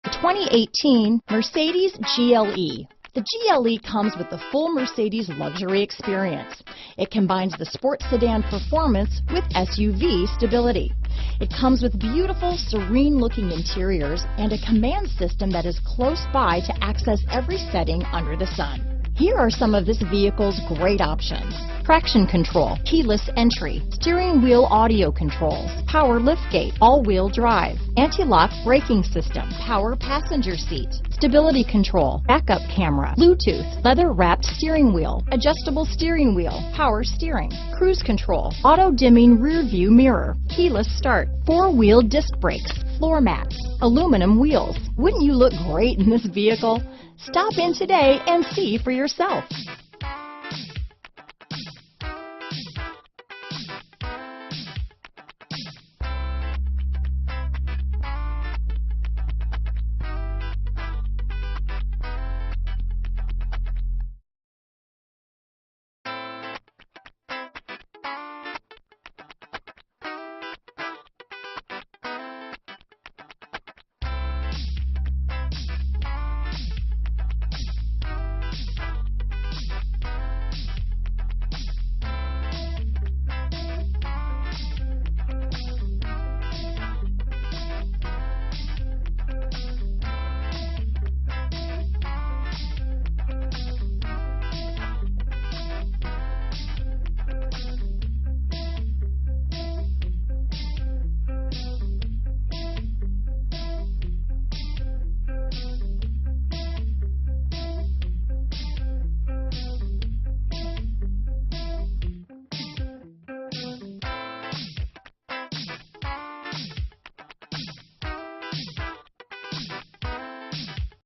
The 2018 Mercedes GLE. The GLE comes with the full Mercedes luxury experience. It combines the sports sedan performance with SUV stability. It comes with beautiful, serene-looking interiors and a command system that is close by to access every setting under the sun. Here are some of this vehicle's great options: traction control, keyless entry, steering wheel audio controls, power liftgate, all-wheel drive, anti-lock braking system, power passenger seat, stability control, backup camera, Bluetooth, leather-wrapped steering wheel, adjustable steering wheel, power steering, cruise control, auto-dimming rear-view mirror, keyless start, four-wheel disc brakes, floor mats, aluminum wheels. Wouldn't you look great in this vehicle? Stop in today and see for yourself.